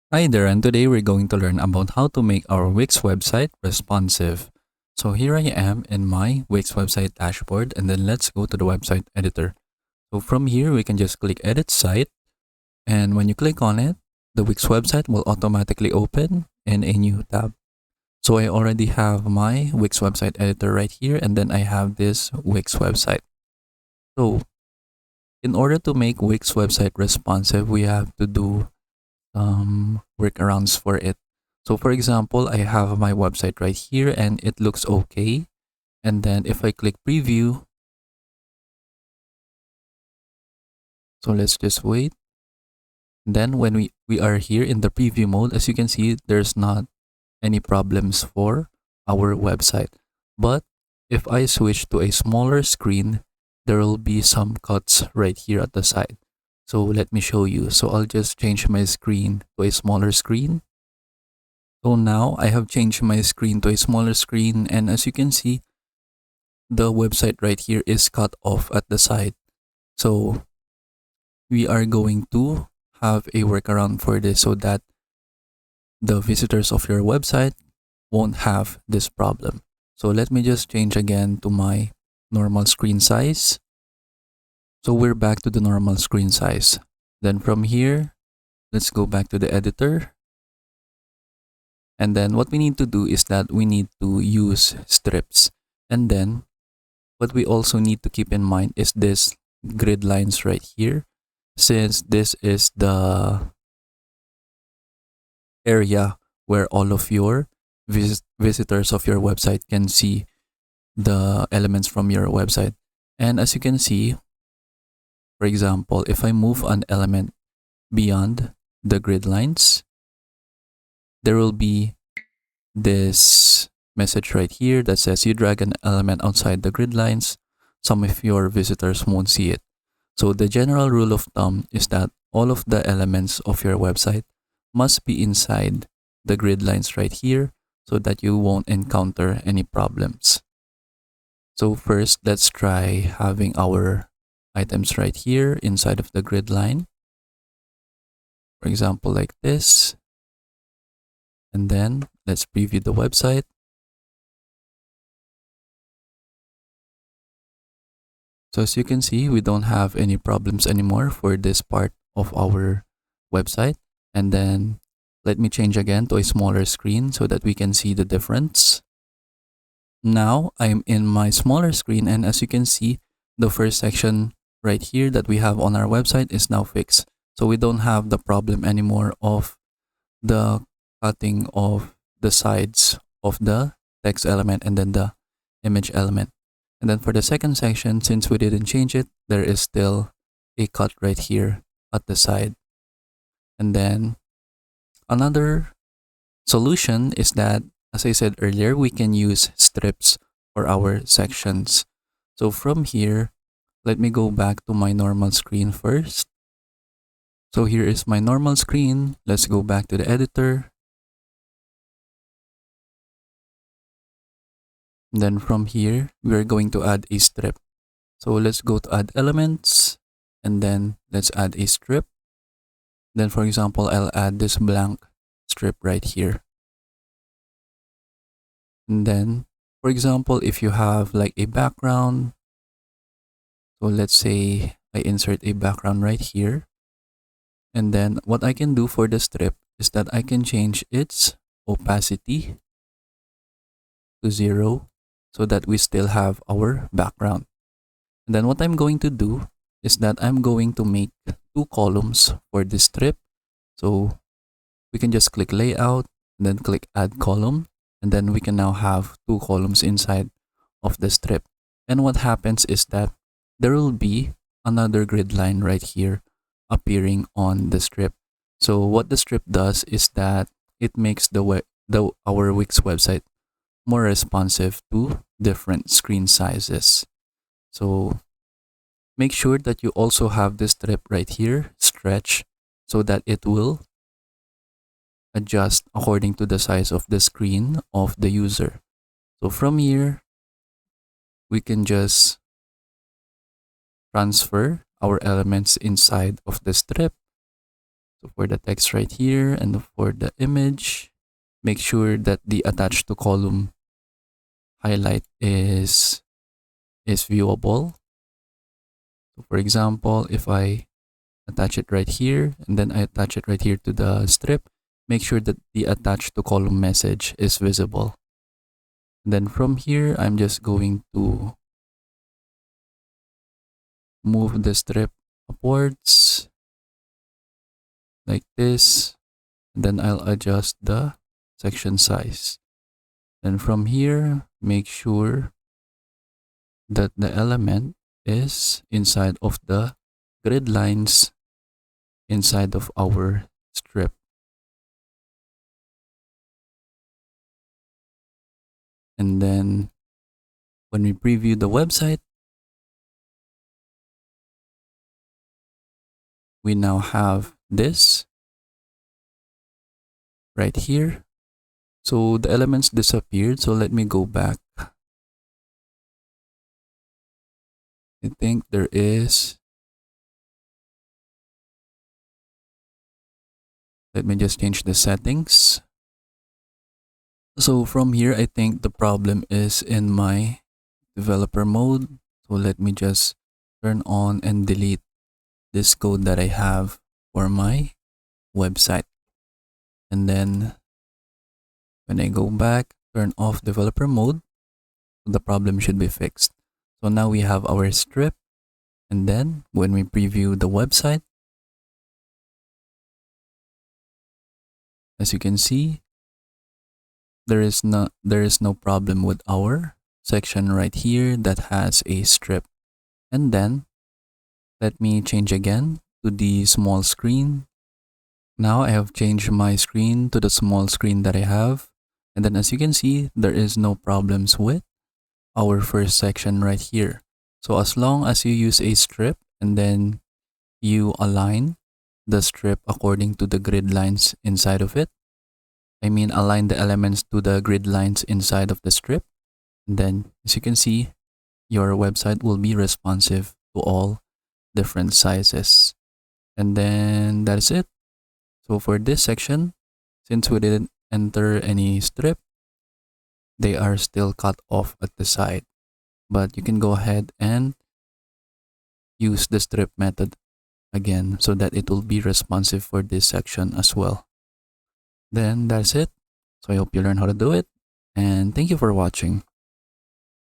Hi there, and today we're going to learn about how to make our Wix website responsive. So here I am in my Wix website dashboard, and then let's go to the website editor. So from here, we can just click Edit Site, and when you click on it, the Wix website will automatically open in a new tab. So I already have my Wix website editor right here, and then I have this Wix website. So in order to make Wix website responsive, we have to do workarounds for it. So for example, I have my website right here and it looks okay. And then if I click preview, so let's just wait. Then when we are here in the preview mode, as you can see, there's not any problems for our website. But if I switch to a smaller screen, there will be some cuts right here at the side. So let me show you. So I'll just change my screen to a smaller screen. So now I have changed my screen to a smaller screen, and as you can see, the website right here is cut off at the side. So we are going to have a workaround for this so that the visitors of your website won't have this problem. So let me just change again to my normal screen size. So we're back to the normal screen size. Then from here, let's go back to the editor. And then what we need to do is that we need to use strips. And then what we also need to keep in mind is this grid lines right here, since this is the area where all of your visitors of your website can see the elements from your website. And as you can see, for example, if I move an element beyond the grid lines, there will be this message right here that says you drag an element outside the grid lines, some of your visitors won't see it. So the general rule of thumb is that all of the elements of your website must be inside the grid lines right here so that you won't encounter any problems. So first, let's try having our items right here inside of the grid line. For example, like this. And then let's preview the website. So as you can see, we don't have any problems anymore for this part of our website. And then let me change again to a smaller screen so that we can see the difference. Now I'm in my smaller screen, and as you can see, the first section right here that we have on our website is now fixed. So we don't have the problem anymore of the cutting of the sides of the text element and then the image element. And then for the second section, since we didn't change it, there is still a cut right here at the side. And then another solution is that, as I said earlier, we can use strips for our sections. So from here, let me go back to my normal screen first. So here is my normal screen. Let's go back to the editor. And then from here, we're going to add a strip. So let's go to add elements, and then let's add a strip. Then for example, I'll add this blank strip right here. And then for example, if you have like a background, so let's say I insert a background right here. And then what I can do for the strip is that I can change its opacity to 0 so that we still have our background. And then what I'm going to do is that I'm going to make 2 columns for this strip. So we can just click layout and then click add column, and then we can now have 2 columns inside of the strip. And what happens is that there will be another grid line right here appearing on the strip. So what the strip does is that it makes our Wix website more responsive to different screen sizes. So make sure that you also have this strip right here, stretch, so that it will adjust according to the size of the screen of the user. So from here, we can just transfer our elements inside of the strip. So for the text right here and for the image, make sure that the attached to column highlight is viewable. So for example, if I attach it right here and then I attach it right here to the strip, make sure that the attached to column message is visible. And then from here, I'm just going to move the strip upwards like this. And then I'll adjust the section size. Then from here, make sure that the element is inside of the grid lines inside of our strip. And then when we preview the website, we now have this right here. So the elements disappeared. So let me go back. I think there is. Let me just change the settings. So from here, I think the problem is in my developer mode. So let me just turn on and delete this code that I have for my website. And then when I go back, turn off developer mode, the problem should be fixed. So now we have our strip. And then when we preview the website, as you can see, there is no problem with our section right here that has a strip. And then let me change again to the small screen. Now I have changed my screen to the small screen that I have. And then as you can see, there is no problems with our first section right here. So as long as you use a strip and then you align the strip according to the grid lines inside of it, I mean align the elements to the grid lines inside of the strip, and then as you can see, your website will be responsive to all different sizes. And then that's it. So for this section, since we didn't enter any strip, they are still cut off at the side. But you can go ahead and use the strip method again so that it will be responsive for this section as well. Then that's it. So I hope you learn how to do it, and thank you for watching.